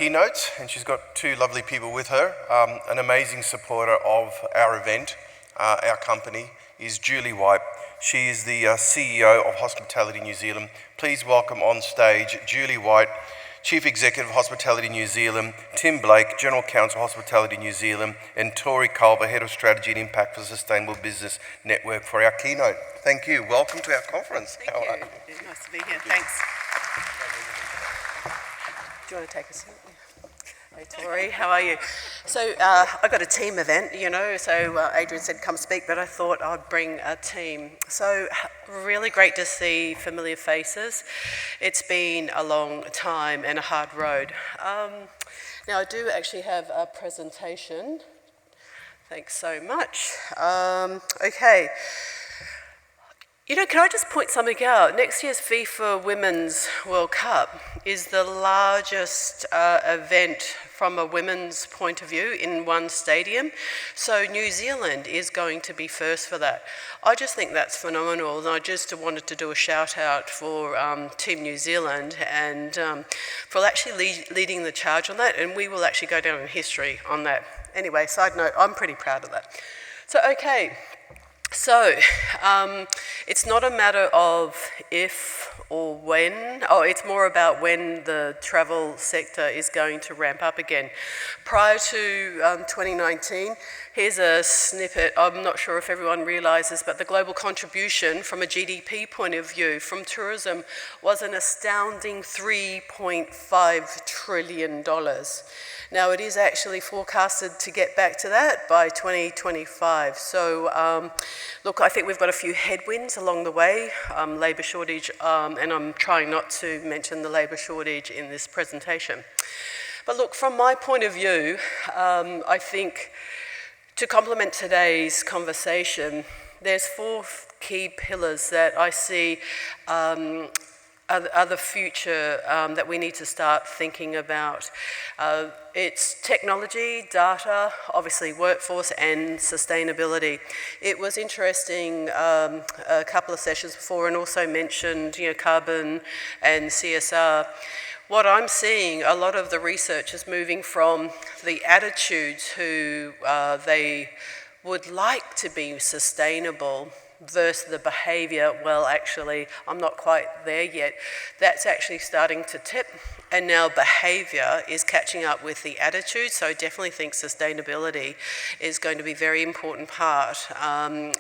keynotes, and she's got two lovely people with her. An amazing supporter of our event, our company, is Julie White. She is the CEO of Hospitality New Zealand. Please welcome on stage Julie White, Chief Executive of Hospitality New Zealand, Tim Blake, General Counsel, Hospitality New Zealand, and Tori, Calver, Head of Strategy and Impact for Sustainable Business Network for our keynote. Thank you. Welcome to our conference. Thank you. It's nice to be here. Thanks. Do you want to take a seat? Hey Tori, how are you? So I got a team event, so Adrian said come speak, but I thought I'd bring a team. So really great to see familiar faces. It's been a long time and a hard road. Now I do actually have a presentation. Thanks so much. Okay. Can I just point something out? Next year's FIFA Women's World Cup is the largest event from a women's point of view in one stadium. So New Zealand is going to be first for that. I just think that's phenomenal, and I just wanted to do a shout out for Team New Zealand and for actually leading the charge on that, and we will actually go down in history on that. Anyway, side note, I'm pretty proud of that. So, okay. So, it's not a matter of if or when, it's more about when the travel sector is going to ramp up again. Prior to 2019, here's a snippet. I'm not sure if everyone realises, but the global contribution from a GDP point of view from tourism was an astounding $3.5 trillion. Now, it is actually forecasted to get back to that by 2025. So, look, I think we've got a few headwinds along the way, labour shortage, and I'm trying not to mention the labour shortage in this presentation. But look, from my point of view, I think to complement today's conversation, there's four key pillars that I see are the future that we need to start thinking about. It's technology, data, obviously workforce, and sustainability. It was interesting a couple of sessions before, and also mentioned carbon and CSR. What I'm seeing, a lot of the research is moving from the attitudes who they would like to be sustainable versus the behaviour, well actually I'm not quite there yet. That's actually starting to tip, and now behaviour is catching up with the attitude, so I definitely think sustainability is going to be a very important part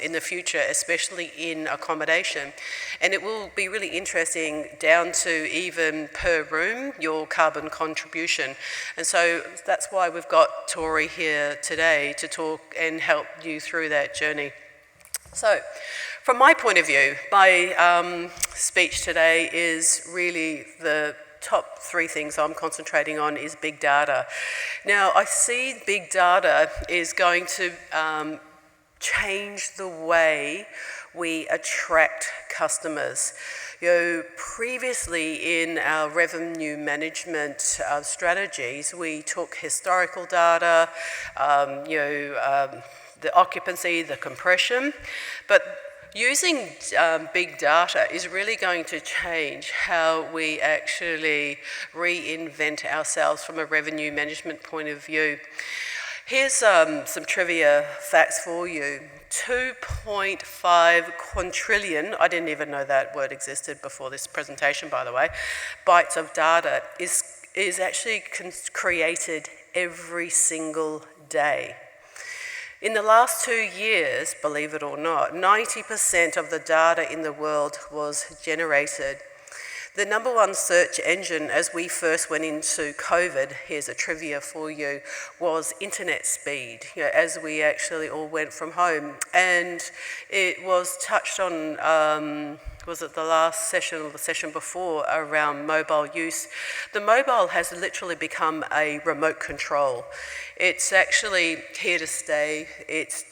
in the future, especially in accommodation. And it will be really interesting down to even per room, your carbon contribution. And so that's why we've got Tori here today to talk and help you through that journey. So, from my point of view, my speech today is really the top three things I'm concentrating on is big data. Now, I see big data is going to change the way we attract customers. Previously in our revenue management strategies, we took historical data, the occupancy, the compression, but using big data is really going to change how we actually reinvent ourselves from a revenue management point of view. Here's some trivia facts for you. 2.5 quintillion, I didn't even know that word existed before this presentation, by the way, bytes of data is actually created every single day. In the last 2 years, believe it or not, 90% of the data in the world was generated. The number one search engine as we first went into COVID, here's a trivia for you, was internet speed, as we actually all went from home. And it was touched on, was it the last session or the session before, around mobile use. The mobile has literally become a remote control. It's actually here to stay.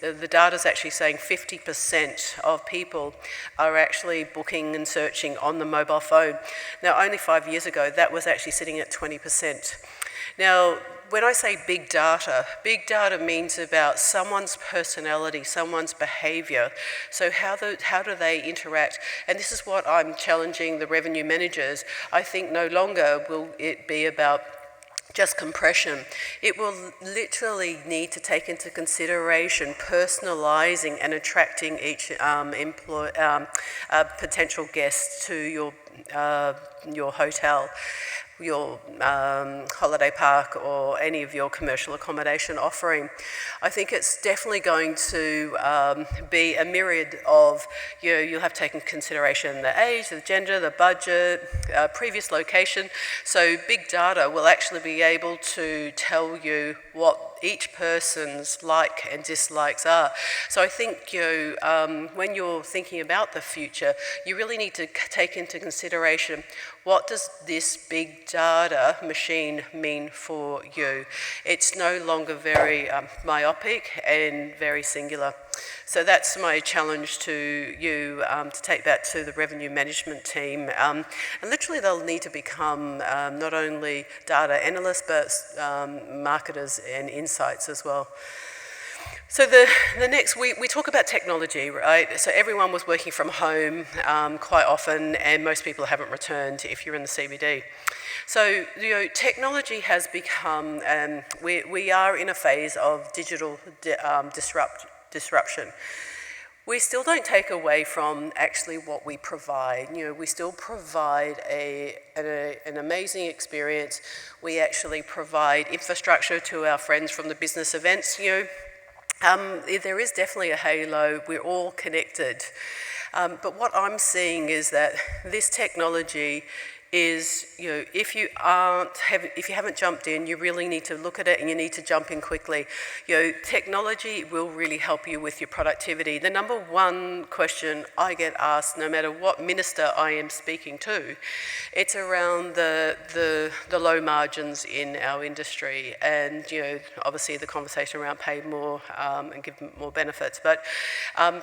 The data's actually saying 50% of people are actually booking and searching on the mobile phone. Now, only 5 years ago, that was actually sitting at 20%. Now, when I say big data means about someone's personality, someone's behaviour. So how do they interact? And this is what I'm challenging the revenue managers. I think no longer will it be about just compression. It will literally need to take into consideration personalising and attracting each potential guest to your hotel, your holiday park, or any of your commercial accommodation offering. I think it's definitely going to be a myriad of, you'll have to take into consideration the age, the gender, the budget, previous location. So big data will actually be able to tell you what each person's like and dislikes are. So I think when you're thinking about the future, you really need to take into consideration, what does this big data machine mean for you? It's no longer very myopic and very singular. So that's my challenge to you, to take that to the revenue management team. And literally they'll need to become not only data analysts, but marketers and insights as well. So the next, we talk about technology, right? So everyone was working from home quite often, and most people haven't returned if you're in the CBD. So technology has become, we are in a phase of digital disruption. We still don't take away from actually what we provide. We still provide an amazing experience. We actually provide infrastructure to our friends from the business events. There is definitely a halo. We're all connected. But what I'm seeing is that this technology is, if you haven't jumped in, you really need to look at it, and you need to jump in quickly. Technology will really help you with your productivity. The number one question I get asked, no matter what minister I am speaking to, it's around the low margins in our industry, and obviously the conversation around pay more and give more benefits. But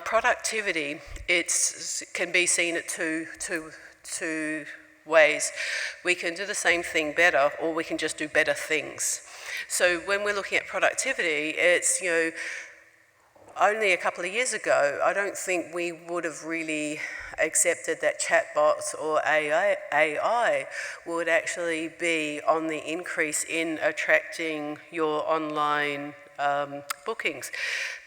productivity, can be seen at two ways. We can do the same thing better, or we can just do better things. So when we're looking at productivity, it's, only a couple of years ago, I don't think we would have really accepted that chatbots or AI would actually be on the increase in attracting your online bookings.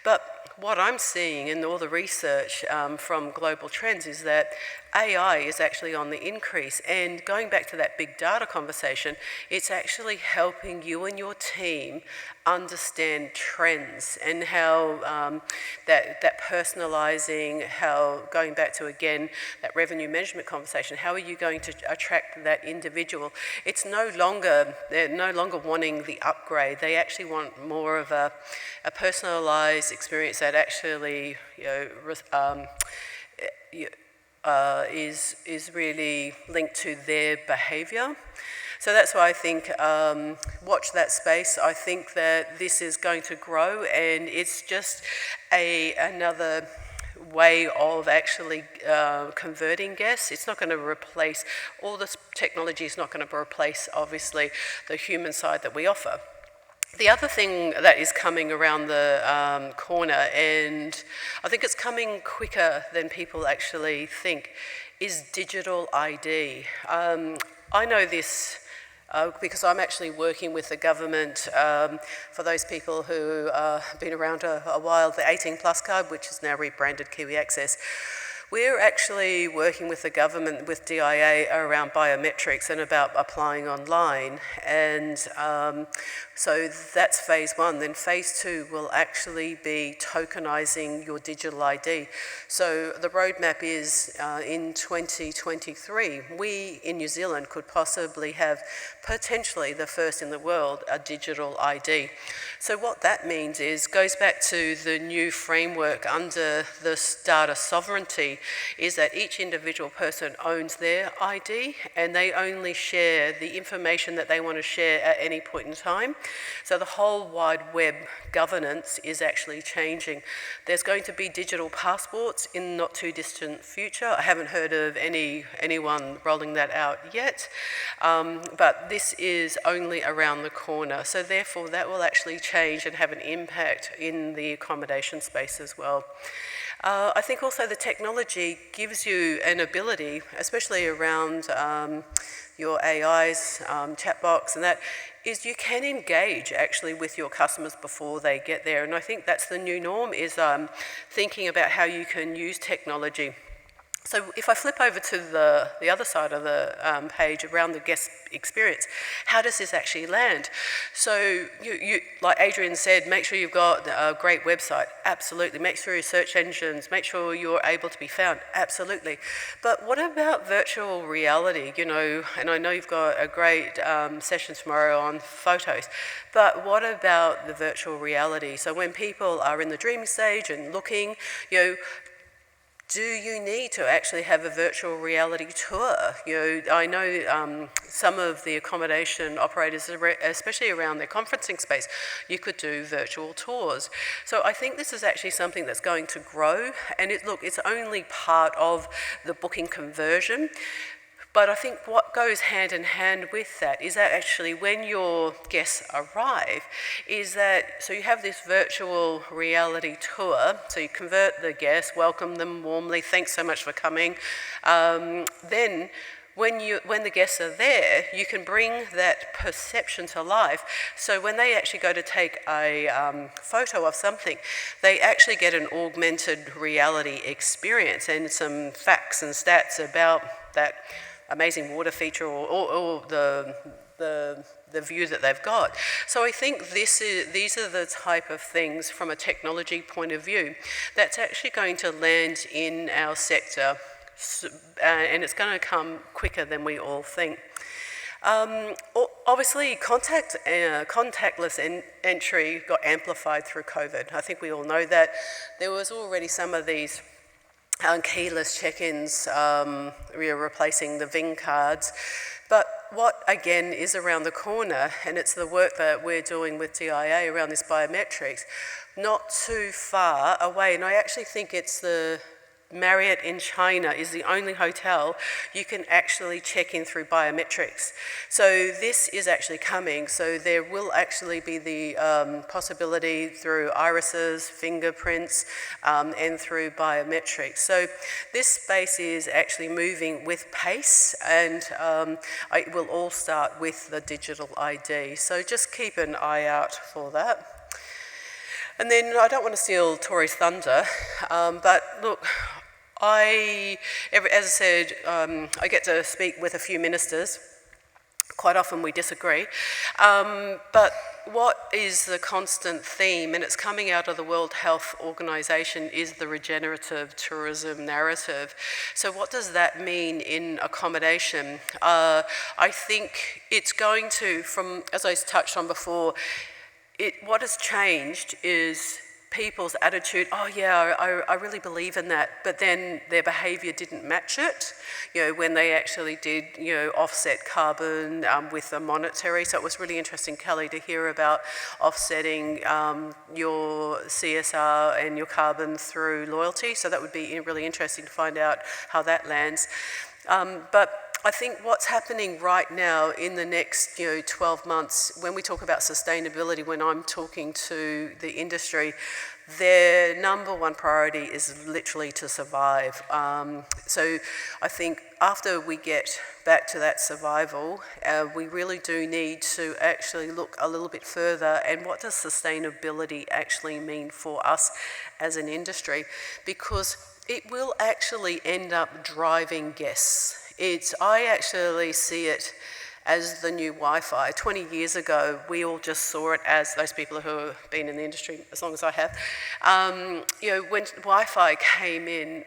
But what I'm seeing in all the research from global trends is that AI is actually on the increase. And going back to that big data conversation, it's actually helping you and your team understand trends, and how that personalising, how, going back to again that revenue management conversation, how are you going to attract that individual? They're no longer wanting the upgrade. They actually want more of a personalised experience that actually is really linked to their behaviour. So that's why I think, watch that space. I think that this is going to grow, and it's just another way of actually converting guests. It's not going to replace, all this technology is not going to replace, obviously, the human side that we offer. The other thing that is coming around the corner, and I think it's coming quicker than people actually think, is digital ID. I know this because I'm actually working with the government, for those people who have been around a while, the 18 Plus card, which is now rebranded Kiwi Access. We're actually working with the government, with DIA, around biometrics and about applying online. And so that's phase one. Then phase two will actually be tokenising your digital ID. So the roadmap is in 2023, we in New Zealand could possibly have potentially the first in the world a digital ID. So what that means is, goes back to the new framework under this data sovereignty, is that each individual person owns their ID, and they only share the information that they want to share at any point in time. So the whole wide web governance is actually changing. There's going to be digital passports in not too distant future. I haven't heard of anyone rolling that out yet, but this is only around the corner. So therefore that will actually change and have an impact in the accommodation space as well. I think also the technology gives you an ability, especially around your AIs, chatbots and that, is you can engage actually with your customers before they get there. And I think that's the new norm, is thinking about how you can use technology. So if I flip over to the other side of the page around the guest experience, how does this actually land? So you like Adrian said, make sure you've got a great website. Absolutely. Make sure your search engines, make sure you're able to be found. Absolutely. But what about virtual reality? And I know you've got a great session tomorrow on photos, but what about the virtual reality? So when people are in the dreaming stage and looking, do you need to actually have a virtual reality tour? I know some of the accommodation operators, especially around their conferencing space, you could do virtual tours. So I think this is actually something that's going to grow, and it's only part of the booking conversion. But I think what goes hand in hand with that is that actually when your guests arrive, so you have this virtual reality tour, so you convert the guests, welcome them warmly, thanks so much for coming. Then when the guests are there, you can bring that perception to life. So when they actually go to take a photo of something, they actually get an augmented reality experience and some facts and stats about that amazing water feature or the view that they've got. So I think these are the type of things from a technology point of view that's actually going to land in our sector, and it's going to come quicker than we all think. Obviously, contactless entry got amplified through COVID. I think we all know that. There was already some of these keyless check-ins, replacing the VIN cards. But what, again, is around the corner, and it's the work that we're doing with DIA around this biometrics, not too far away. And I actually think it's the Marriott in China is the only hotel you can actually check in through biometrics. So this is actually coming. So there will actually be the possibility through irises, fingerprints, and through biometrics. So this space is actually moving with pace, and it will all start with the digital ID. So just keep an eye out for that. And then I don't want to steal Tori's thunder, but look, as I said, I get to speak with a few ministers. Quite often we disagree. But what is the constant theme, and it's coming out of the World Health Organization, is the regenerative tourism narrative. So what does that mean in accommodation? I think it's going to, as I touched on before, what has changed is people's attitude. Oh yeah, I really believe in that, but then their behaviour didn't match it. When they actually did, offset carbon with the monetary. So it was really interesting, Kelly, to hear about offsetting your CSR and your carbon through loyalty. So that would be really interesting to find out how that lands. But I think what's happening right now in the next 12 months, when we talk about sustainability, when I'm talking to the industry, their number one priority is literally to survive. So I think after we get back to that survival, we really do need to actually look a little bit further, and what does sustainability actually mean for us as an industry? Because it will actually end up driving guests. I actually see it as the new Wi-Fi. 20 years ago, we all just saw it as, those people who have been in the industry as long as I have, when Wi-Fi came in,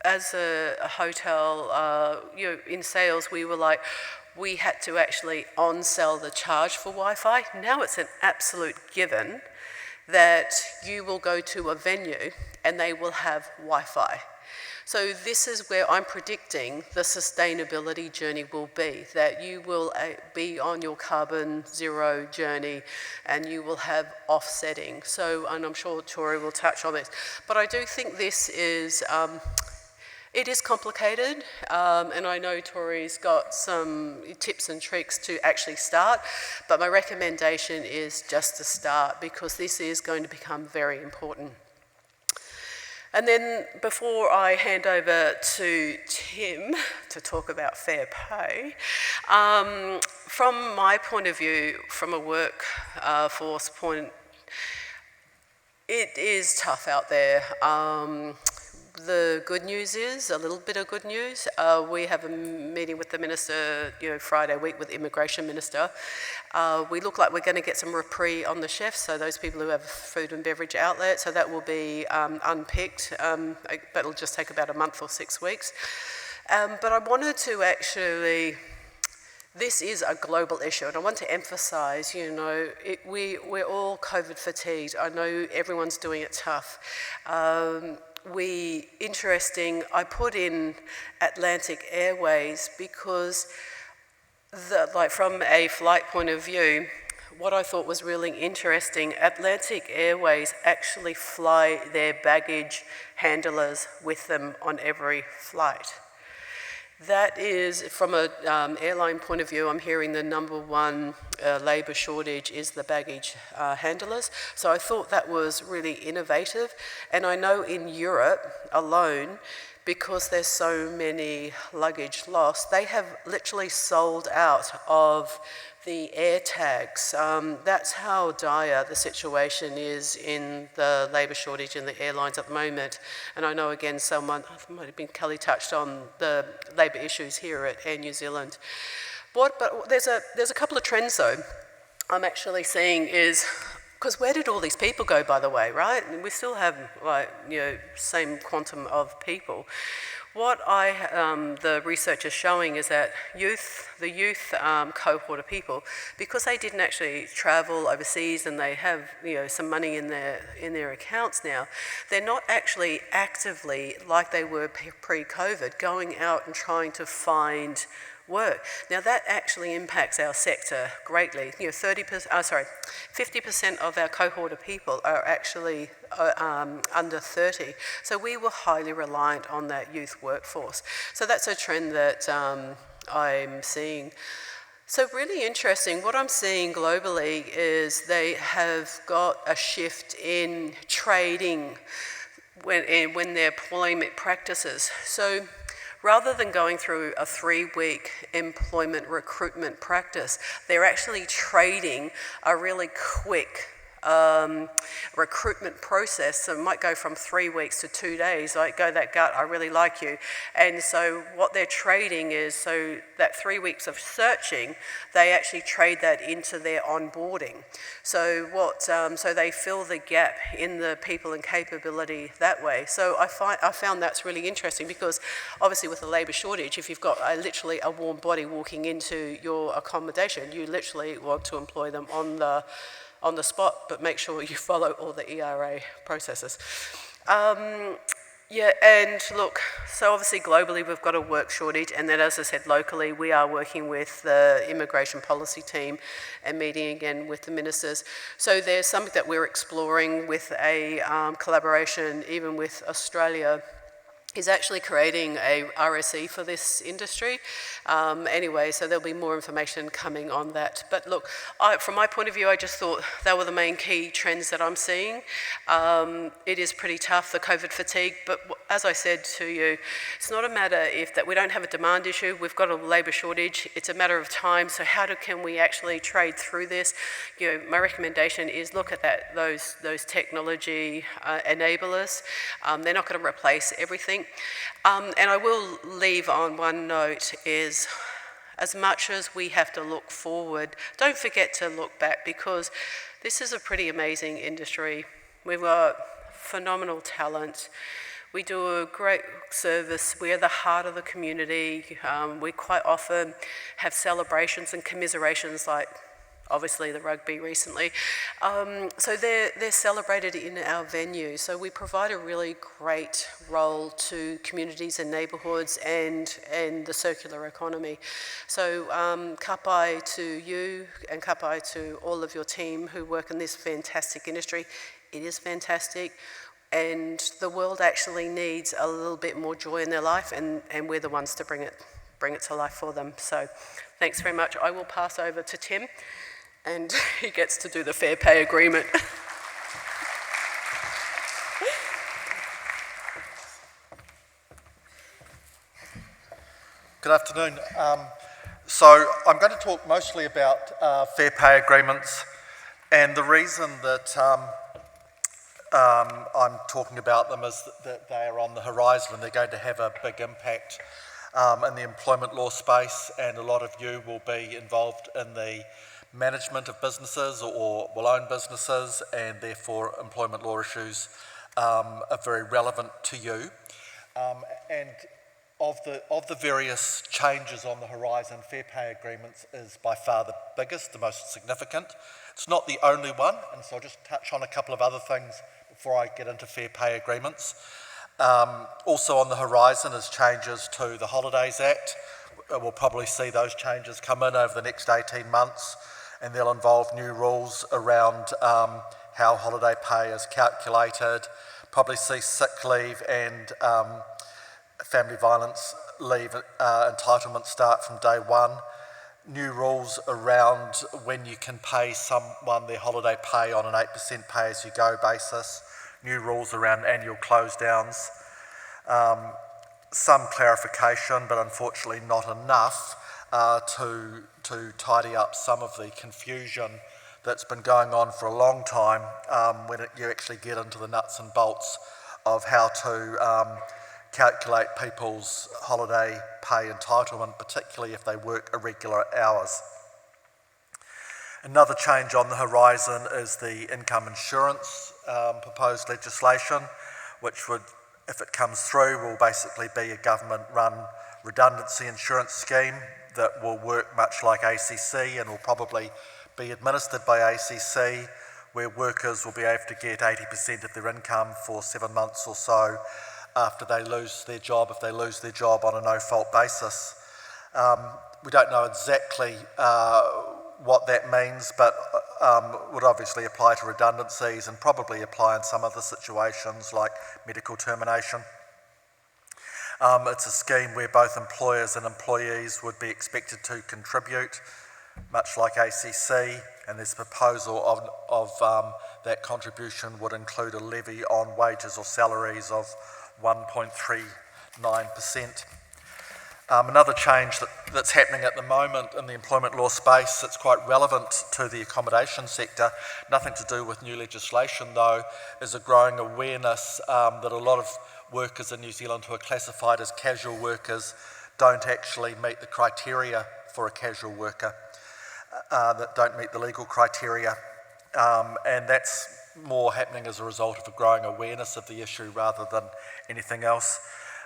as a hotel, in sales, we were like, we had to actually on-sell the charge for Wi-Fi. Now it's an absolute given that you will go to a venue and they will have Wi-Fi. So this is where I'm predicting the sustainability journey will be, that you will be on your carbon zero journey and you will have offsetting. So, and I'm sure Tori will touch on this, but I do think this is, it is complicated, and I know Tori's got some tips and tricks to actually start, but my recommendation is just to start, because this is going to become very important. And then before I hand over to Tim to talk about fair pay, from my point of view, from a workforce point, it is tough out there. The good news is, a little bit of good news, we have a meeting with the Minister, Friday week with the Immigration Minister. We look like we're going to get some reprieve on the chefs, so those people who have food and beverage outlets, so that will be unpicked, but it'll just take about a month or 6 weeks. But I wanted to actually, this is a global issue, and I want to emphasise, we're all COVID fatigued. I know everyone's doing it tough. I put in Atlantic Airways because, from a flight point of view, what I thought was really interesting, Atlantic Airways actually fly their baggage handlers with them on every flight. That is, from an airline point of view, I'm hearing the number one labour shortage is the baggage handlers. So I thought that was really innovative. And I know in Europe alone, because there's so many luggage lost, they have literally sold out of the air tags. That's how dire the situation is in the labour shortage in the airlines at the moment. And I know, again, might have been Kelly touched on the labour issues here at Air New Zealand. But there's a couple of trends, though, I'm actually seeing is, because where did all these people go, by the way, right? And we still have, same quantum of people. What the research is showing is that the youth cohort of people, because they didn't actually travel overseas and they have some money in their accounts now, they're not actually actively, like they were pre-COVID, going out and trying to find work. Now that actually impacts our sector greatly. 50% of our cohort of people are actually under 30. So we were highly reliant on that youth workforce. So that's a trend that I'm seeing. So really interesting, what I'm seeing globally is they have got a shift in trading when their employment practices. So rather than going through a 3-week employment recruitment practice, they're actually trading a really quick recruitment process. So it might go from 3 weeks to 2 days. Like, go that gut, I really like you. And so what they're trading is, so that 3 weeks of searching, they actually trade that into their onboarding. So so they fill the gap in the people and capability that way. So I found that's really interesting, because obviously with the labour shortage, if you've got literally a warm body walking into your accommodation, you literally want to employ them on the spot, but make sure you follow all the ERA processes. And look, so obviously globally we've got a work shortage, and then as I said, locally we are working with the immigration policy team and meeting again with the ministers. So there's something that we're exploring with a collaboration even with Australia, is actually creating a RSE for this industry. Anyway, so there'll be more information coming on that. But look, from my point of view, I just thought they were the main key trends that I'm seeing. It is pretty tough, the COVID fatigue, but as I said to you, it's not a matter that we don't have a demand issue, we've got a labour shortage, it's a matter of time, so can we actually trade through this? My recommendation is look at those technology enablers. They're not going to replace everything. And I will leave on one note is, as much as we have to look forward, don't forget to look back, because this is a pretty amazing industry. We've got phenomenal talent. We do a great service. We are the heart of the community. We quite often have celebrations and commiserations, like obviously the rugby recently. So they're celebrated in our venue. So we provide a really great role to communities and neighbourhoods and the circular economy. So kapai to you and kapai to all of your team who work in this fantastic industry. It is fantastic. And the world actually needs a little bit more joy in their life, and we're the ones to bring it to life for them. So thanks very much. I will pass over to Tim, and he gets to do the fair pay agreement. Good afternoon. So I'm going to talk mostly about fair pay agreements, and the reason that I'm talking about them is that they are on the horizon and they're going to have a big impact in the employment law space, and a lot of you will be involved in the management of businesses or will own businesses, and therefore employment law issues are very relevant to you. And of the various changes on the horizon, fair pay agreements is by far the biggest, the most significant. It's not the only one, and so I'll just touch on a couple of other things before I get into fair pay agreements. Also on the horizon is changes to the Holidays Act. We'll probably see those changes come in over the next 18 months, and they'll involve new rules around how holiday pay is calculated, probably see sick leave and family violence leave entitlement start from day one. New rules around when you can pay someone their holiday pay on an 8% pay-as-you-go basis. New rules around annual close downs. Some clarification, but unfortunately not enough to tidy up some of the confusion that's been going on for a long time when you actually get into the nuts and bolts of how to calculate people's holiday pay entitlement, particularly if they work irregular hours. Another change on the horizon is the income insurance proposed legislation, which would, if it comes through, will basically be a government-run redundancy insurance scheme that will work much like ACC and will probably be administered by ACC, where workers will be able to get 80% of their income for 7 months or so after they lose their job, if they lose their job on a no-fault basis. We don't know exactly what that means, but would obviously apply to redundancies and probably apply in some other situations like medical termination. It's a scheme where both employers and employees would be expected to contribute, much like ACC, and there's a proposal of that contribution would include a levy on wages or salaries of 1.39%. Another change that's happening at the moment in the employment law space that's quite relevant to the accommodation sector, nothing to do with new legislation though, is a growing awareness that a lot of workers in New Zealand who are classified as casual workers don't actually meet the criteria for a casual worker, that don't meet the legal criteria, and that's more happening as a result of a growing awareness of the issue rather than anything else.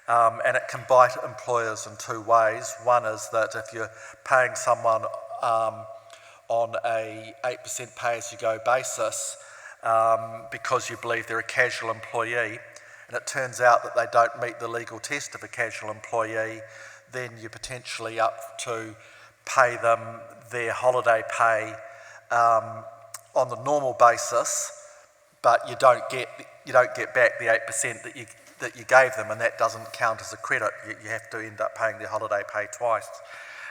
And it can bite employers in two ways. One is that if you're paying someone on a 8% pay-as-you-go basis because you believe they're a casual employee, and it turns out that they don't meet the legal test of a casual employee, then you're potentially up to pay them their holiday pay on the normal basis, but you don't get back the 8% that you gave them, and that doesn't count as a credit. You have to end up paying their holiday pay twice.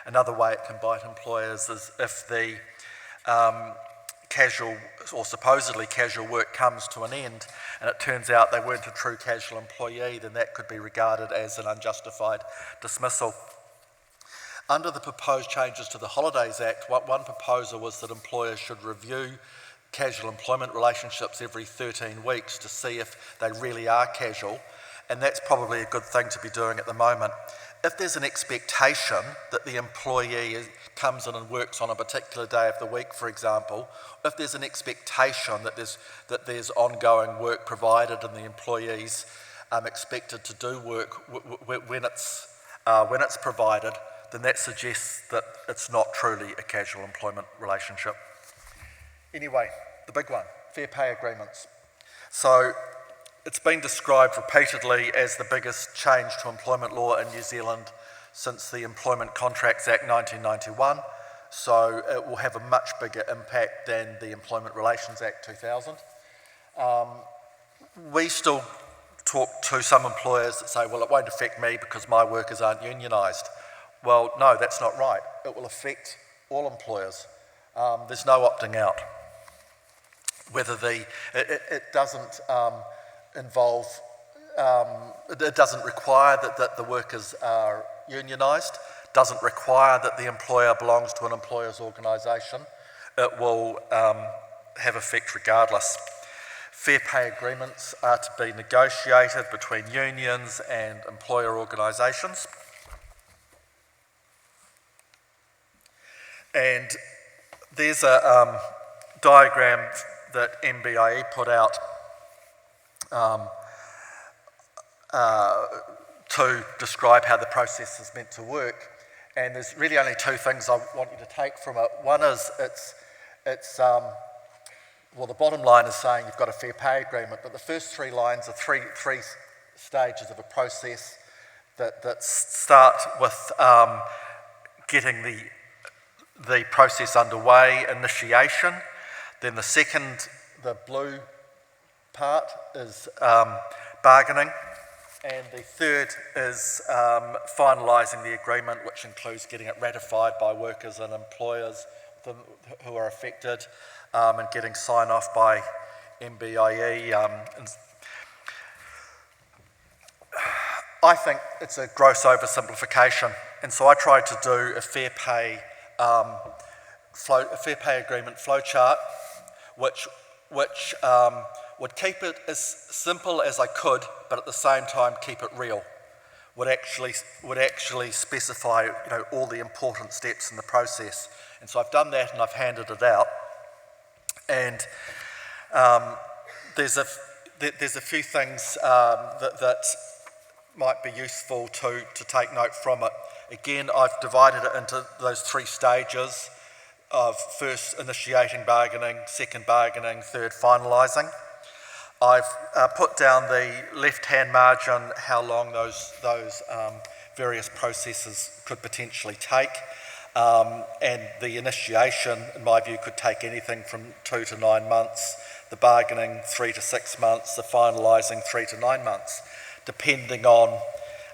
Another way it can bite employers is if the casual or supposedly casual work comes to an end and it turns out they weren't a true casual employee, then that could be regarded as an unjustified dismissal. Under the proposed changes to the Holidays Act, one proposal was that employers should review casual employment relationships every 13 weeks to see if they really are casual, and that's probably a good thing to be doing at the moment. If there's an expectation that the employee comes in and works on a particular day of the week, for example, if there's an expectation that there's ongoing work provided and the employee's expected to do work when it's provided, then that suggests that it's not truly a casual employment relationship. Anyway, the big one, fair pay agreements. So it's been described repeatedly as the biggest change to employment law in New Zealand since the Employment Contracts Act 1991, so it will have a much bigger impact than the Employment Relations Act 2000. We still talk to some employers that say, well, it won't affect me because my workers aren't unionised. Well, no, that's not right. It will affect all employers. There's no opting out. Whether it doesn't involve, it doesn't require that the workers are unionised. doesn't require that the employer belongs to an employer's organisation. It will have effect regardless. Fair pay agreements are to be negotiated between unions and employer organisations. And there's a diagram that MBIE put out to describe how the process is meant to work. And there's really only two things I want you to take from it. One is well, the bottom line is saying you've got a fair pay agreement, but the first three lines are three stages of a process that start with getting the process underway, initiation. Then the second, the blue part, is bargaining. And the third is finalising the agreement, which includes getting it ratified by workers and employers who are affected, and getting sign-off by MBIE. I think it's a gross oversimplification, and so I tried to do a fair pay agreement flowchart, which would keep it as simple as I could, but at the same time keep it real. Would actually specify, all the important steps in the process. And so I've done that, and I've handed it out. And there's a few things that might be useful to take note from it. Again, I've divided it into those three stages of first initiating bargaining, second bargaining, third finalising. I've put down the left-hand margin, how long those various processes could potentially take. And the initiation, in my view, could take anything from 2 to 9 months, the bargaining 3 to 6 months, the finalising 3 to 9 months, depending on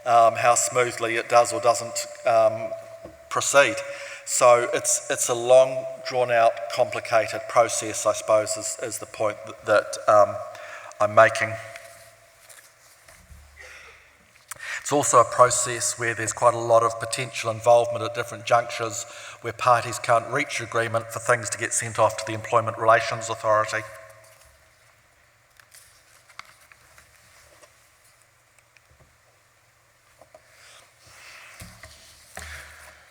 how smoothly it does or doesn't proceed. So it's a long, drawn-out, complicated process, I suppose, is the point that I'm making. It's also a process where there's quite a lot of potential involvement at different junctures where parties can't reach agreement for things to get sent off to the Employment Relations Authority.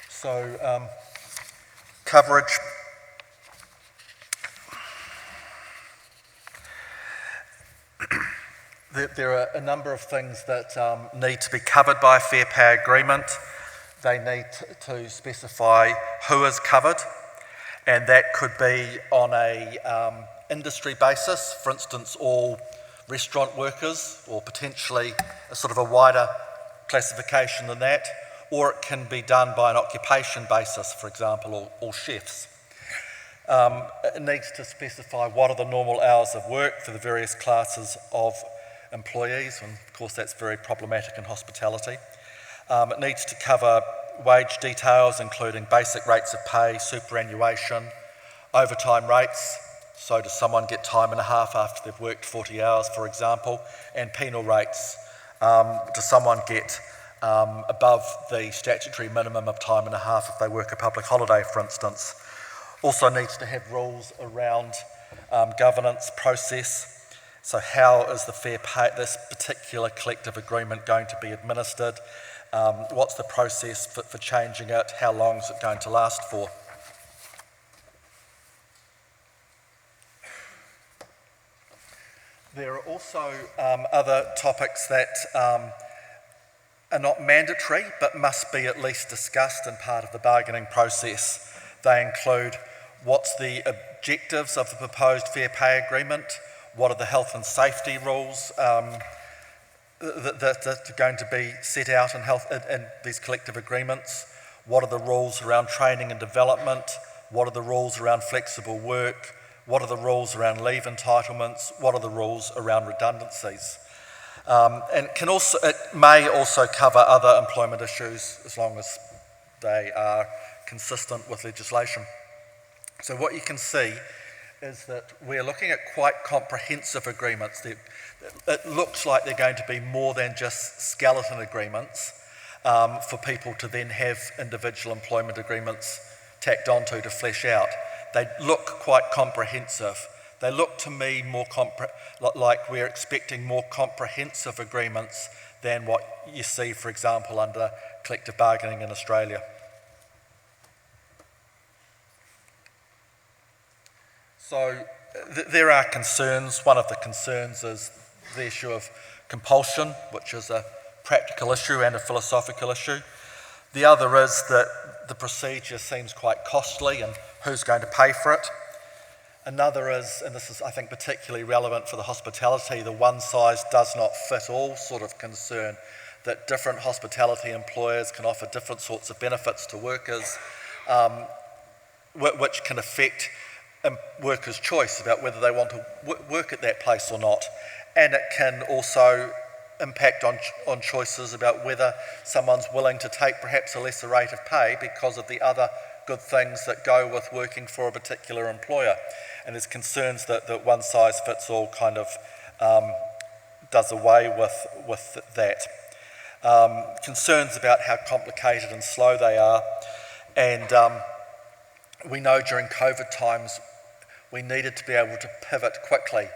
So, coverage. There are a number of things that need to be covered by a fair pay agreement. They need to specify who is covered, and that could be on a industry basis, for instance, all restaurant workers, or potentially a sort of a wider classification than that, or it can be done by an occupation basis, for example, all chefs. It needs to specify what are the normal hours of work for the various classes of employees, and of course that's very problematic in hospitality. It needs to cover wage details, including basic rates of pay, superannuation, overtime rates, so does someone get time and a half after they've worked 40 hours, for example, and penal rates. Does someone get above the statutory minimum of time and a half if they work a public holiday, for instance? Also needs to have rules around governance process. So how is the fair pay, this particular collective agreement going to be administered? What's the process for changing it? How long is it going to last for? There are also other topics that are not mandatory but must be at least discussed and part of the bargaining process. They include what's the objectives of the proposed fair pay agreement, what are the health and safety rules that are going to be set out in these collective agreements, what are the rules around training and development, what are the rules around flexible work, what are the rules around leave entitlements, what are the rules around redundancies. And it may also cover other employment issues as long as they are consistent with legislation. So what you can see is that we're looking at quite comprehensive agreements. It looks like they're going to be more than just skeleton agreements, for people to then have individual employment agreements tacked onto to flesh out. They look quite comprehensive. They look to me more like we're expecting more comprehensive agreements than what you see, for example, under collective bargaining in Australia. So there are concerns. One of the concerns is the issue of compulsion, which is a practical issue and a philosophical issue. The other is that the procedure seems quite costly and who's going to pay for it. Another is, and this is I think particularly relevant for the hospitality, the one size does not fit all sort of concern, that different hospitality employers can offer different sorts of benefits to workers, which can affect workers' choice about whether they want to work at that place or not. And it can also impact on choices about whether someone's willing to take perhaps a lesser rate of pay because of the other good things that go with working for a particular employer. And there's concerns that one size fits all kind of does away with that. Concerns about how complicated and slow they are. And we know during COVID times we needed to be able to pivot quickly.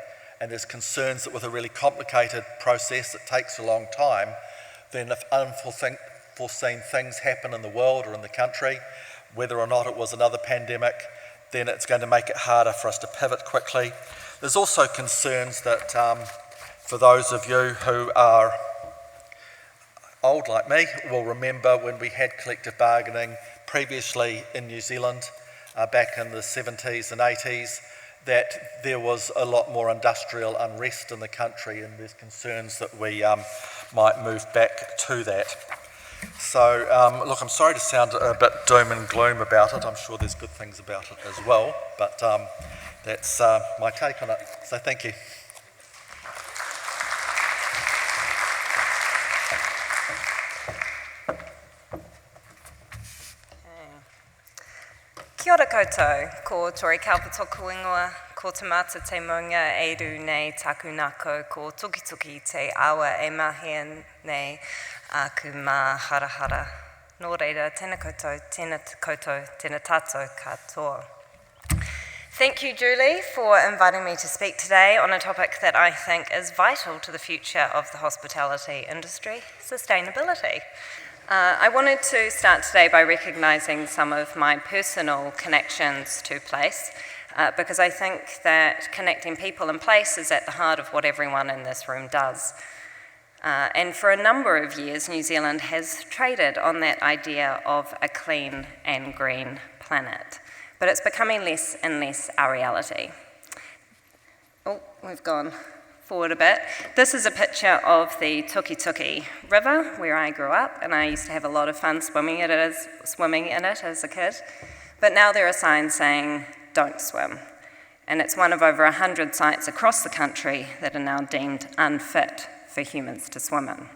And there's concerns that with a really complicated process that takes a long time, then if unforeseen things happen in the world or in the country, whether or not it was another pandemic, then it's going to make it harder for us to pivot quickly. There's also concerns that for those of you who are old like me will remember when we had collective bargaining previously in New Zealand back in the 70s and 80s, that there was a lot more industrial unrest in the country, and there's concerns that we might move back to that. So, look, I'm sorry to sound a bit doom and gloom about it. I'm sure there's good things about it as well, but that's my take on it. So thank you. Kia ora koutou, ko Tori Calver tōku ingoa, ko te mata te maunga e ru nei taku nako, ko tuki te awa e mahia nei aku mā harahara. Nō reira, tēnā koutou, tēnā tātou katoa. Thank you, Julie, for inviting me to speak today on a topic that I think is vital to the future of the hospitality industry, sustainability. I wanted to start today by recognising some of my personal connections to place, because I think that connecting people and place is at the heart of what everyone in this room does. And for a number of years, New Zealand has traded on that idea of a clean and green planet, but it's becoming less and less our reality. Oh, we've gone forward a bit. This is a picture of the Tuki River where I grew up, and I used to have a lot of fun swimming in it as a kid. But now there are signs saying, don't swim. And it's one of over 100 sites across the country that are now deemed unfit for humans to swim in.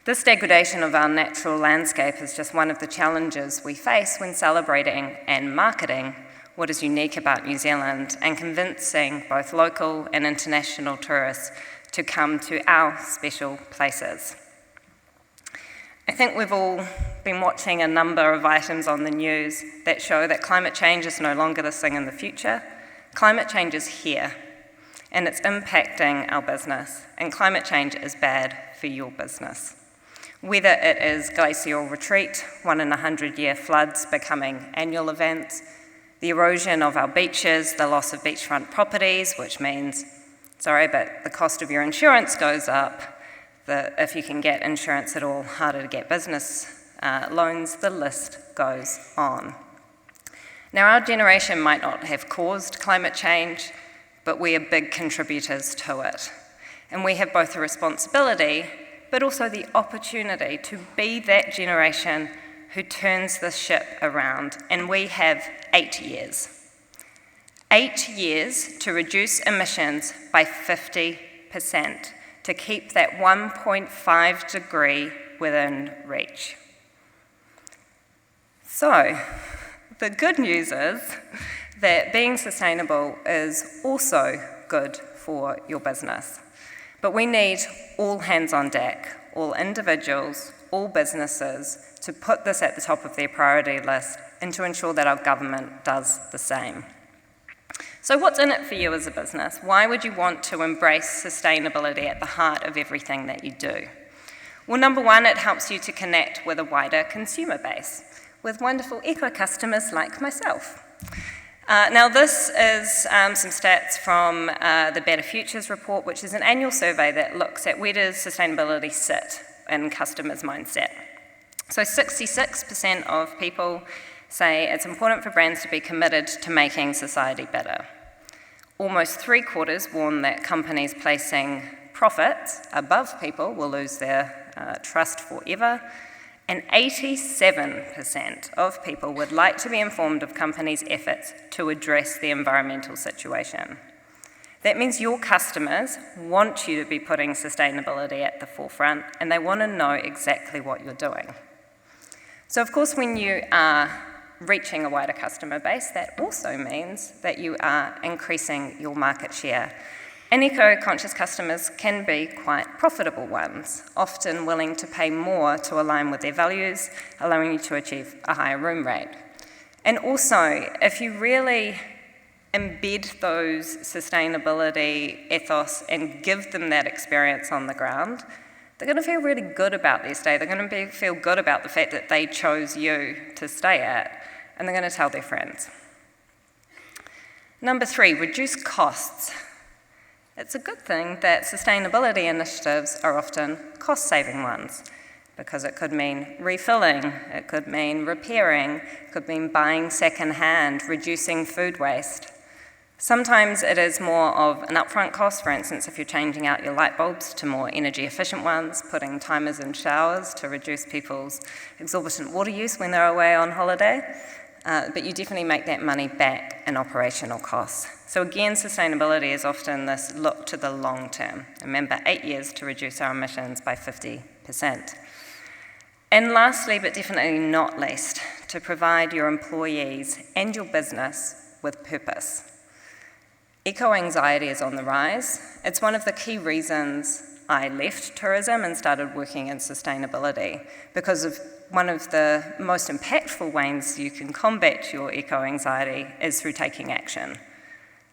This degradation of our natural landscape is just one of the challenges we face when celebrating and marketing what is unique about New Zealand and convincing both local and international tourists to come to our special places. I think we've all been watching a number of items on the news that show that climate change is no longer the thing in the future. Climate change is here, and it's impacting our business, and climate change is bad for your business. Whether it is glacial retreat, 1 in 100-year floods becoming annual events, the erosion of our beaches, the loss of beachfront properties, which means, but the cost of your insurance goes up, if you can get insurance at all, harder to get business loans, the list goes on. Now, our generation might not have caused climate change, but we are big contributors to it. And we have both a responsibility, but also the opportunity to be that generation who turns the ship around, and we have 8 years. 8 years to reduce emissions by 50%, to keep that 1.5 degree within reach. So, the good news is that being sustainable is also good for your business. But we need all hands on deck, all individuals, all businesses, to put this at the top of their priority list and to ensure that our government does the same. So what's in it for you as a business? Why would you want to embrace sustainability at the heart of everything that you do? Well, number one, it helps you to connect with a wider consumer base, with wonderful eco-customers like myself. Now this is some stats from the Better Futures report, which is an annual survey that looks at where does sustainability sit in customers' mindset. So 66% of people say it's important for brands to be committed to making society better. Almost 3/4 warn that companies placing profits above people will lose their trust forever, and 87% of people would like to be informed of companies' efforts to address the environmental situation. That means your customers want you to be putting sustainability at the forefront, and they want to know exactly what you're doing. So of course, when you are reaching a wider customer base, that also means that you are increasing your market share. And eco-conscious customers can be quite profitable ones, often willing to pay more to align with their values, allowing you to achieve a higher room rate. And also, if you really embed those sustainability ethos and give them that experience on the ground, they're going to feel really good about their stay. They're going to feel good about the fact that they chose you to stay at, and they're going to tell their friends. Number 3, reduce costs. It's a good thing that sustainability initiatives are often cost-saving ones, because it could mean refilling, it could mean repairing, it could mean buying second-hand, reducing food waste. Sometimes it is more of an upfront cost, for instance, if you're changing out your light bulbs to more energy-efficient ones, putting timers in showers to reduce people's exorbitant water use when they're away on holiday. But you definitely make that money back in operational costs. So again, sustainability is often this look to the long term. Remember, 8 years to reduce our emissions by 50%. And lastly, but definitely not least, to provide your employees and your business with purpose. Eco-anxiety is on the rise. It's one of the key reasons I left tourism and started working in sustainability, because of one of the most impactful ways you can combat your eco-anxiety is through taking action.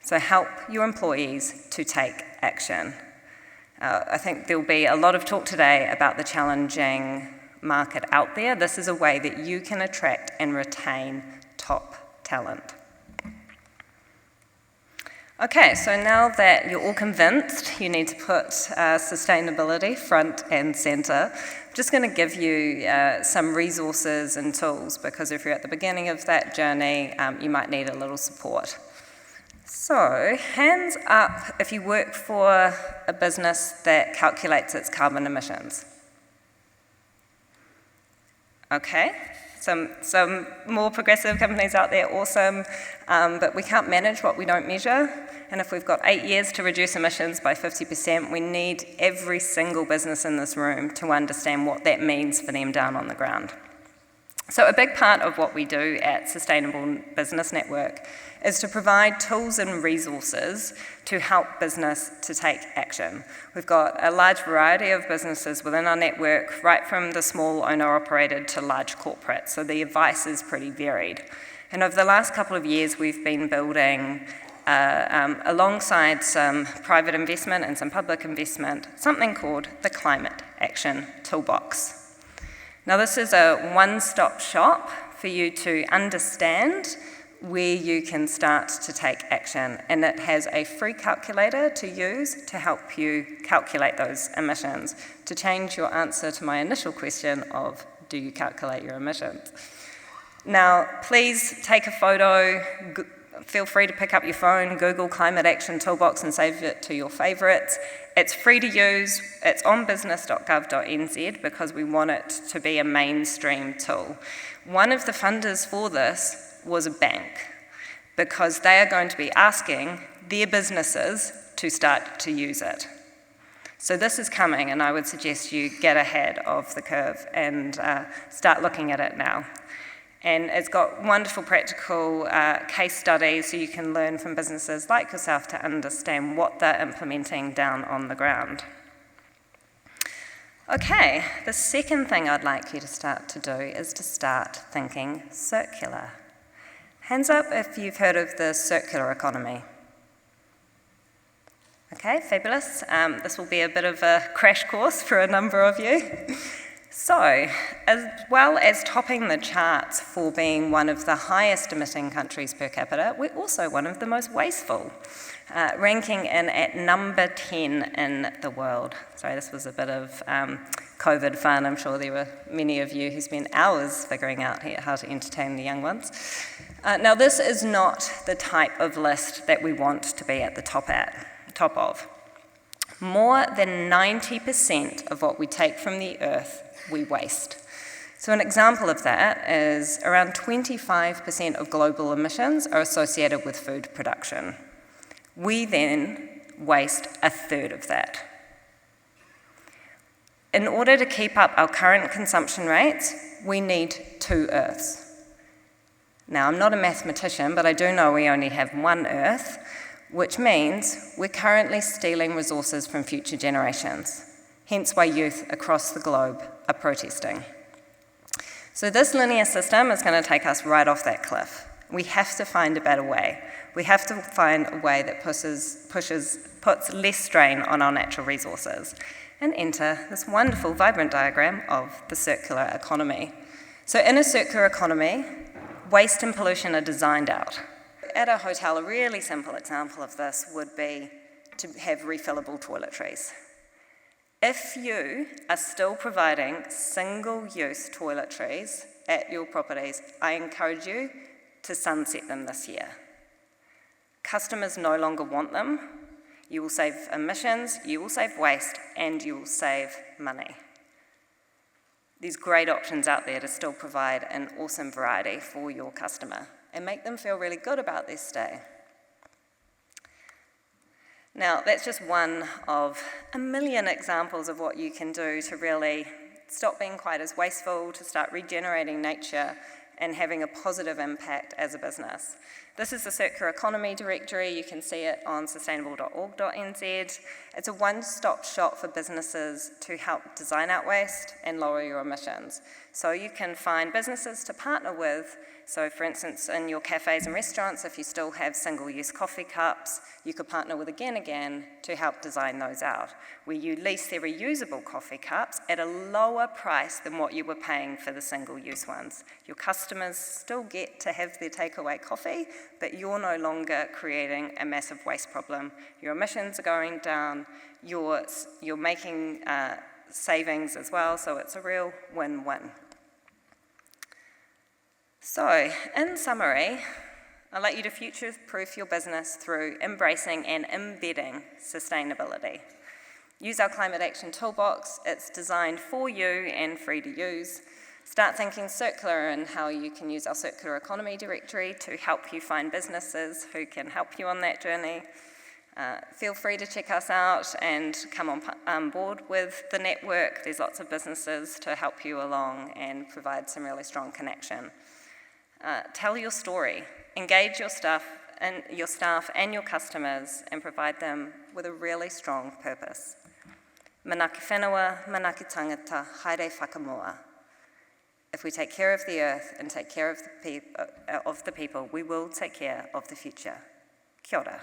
So help your employees to take action. I think there'll be a lot of talk today about the challenging market out there. This is a way that you can attract and retain top talent. Okay, so now that you're all convinced you need to put sustainability front and centre, I'm just going to give you some resources and tools, because if you're at the beginning of that journey, you might need a little support. So, hands up if you work for a business that calculates its carbon emissions. Okay. Some more progressive companies out there, awesome, but we can't manage what we don't measure. And if we've got 8 years to reduce emissions by 50%, we need every single business in this room to understand what that means for them down on the ground. So a big part of what we do at Sustainable Business Network is to provide tools and resources to help business to take action. We've got a large variety of businesses within our network, right from the small owner-operated to large corporate, so the advice is pretty varied. And over the last couple of years, we've been building, alongside some private investment and some public investment, something called the Climate Action Toolbox. Now, this is a one-stop shop for you to understand where you can start to take action, and it has a free calculator to use to help you calculate those emissions, to change your answer to my initial question of, do you calculate your emissions? Now, please take a photo, feel free to pick up your phone, Google Climate Action Toolbox and save it to your favourites. It's free to use, it's on business.gov.nz because we want it to be a mainstream tool. One of the funders for this was a bank, because they are going to be asking their businesses to start to use it. So this is coming, and I would suggest you get ahead of the curve and start looking at it now. And it's got wonderful practical case studies so you can learn from businesses like yourself to understand what they're implementing down on the ground. Okay, the second thing I'd like you to start to do is to start thinking circular. Hands up if you've heard of the circular economy. Okay, fabulous. This will be a bit of a crash course for a number of you. So, as well as topping the charts for being one of the highest emitting countries per capita, we're also one of the most wasteful, ranking in at number 10 in the world. Sorry, this was a bit of COVID fun. I'm sure there were many of you who spent hours figuring out how to entertain the young ones. Now, this is not the type of list that we want to be at the top of. More than 90% of what we take from the earth, we waste. So an example of that is around 25% of global emissions are associated with food production. We then waste a third of that. In order to keep up our current consumption rates, we need 2 Earths. Now, I'm not a mathematician, but I do know we only have 1 Earth, which means we're currently stealing resources from future generations, hence why youth across the globe are protesting. So this linear system is going to take us right off that cliff. We have to find a better way. We have to find a way that puts less strain on our natural resources. And enter this wonderful, vibrant diagram of the circular economy. So in a circular economy, waste and pollution are designed out. At a hotel, a really simple example of this would be to have refillable toiletries. If you are still providing single-use toiletries at your properties, I encourage you to sunset them this year. Customers no longer want them. You will save emissions, you will save waste, and you will save money. There's great options out there to still provide an awesome variety for your customer and make them feel really good about their stay. Now, that's just one of a million examples of what you can do to really stop being quite as wasteful, to start regenerating nature and having a positive impact as a business. This is the Circular Economy Directory. You can see it on sustainable.org.nz. It's a one-stop shop for businesses to help design out waste and lower your emissions. So you can find businesses to partner with. So for instance, in your cafes and restaurants, if you still have single-use coffee cups, you could partner with Again to help design those out, where you lease their reusable coffee cups at a lower price than what you were paying for the single-use ones. Your customers still get to have their takeaway coffee, but you're no longer creating a massive waste problem. Your emissions are going down, you're making savings as well, so it's a real win-win. So, in summary, I'd like you to future-proof your business through embracing and embedding sustainability. Use our Climate Action Toolbox. It's designed for you and free to use. Start thinking circular and how you can use our Circular Economy Directory to help you find businesses who can help you on that journey. Feel free to check us out and come on board with the network. There's lots of businesses to help you along and provide some really strong connection. Tell your story, engage your staff and your customers and provide them with a really strong purpose. Manaki whenua, manaki tangata, haere whakamoa. If we take care of the earth and take care of the people, we will take care of the future. Kia ora.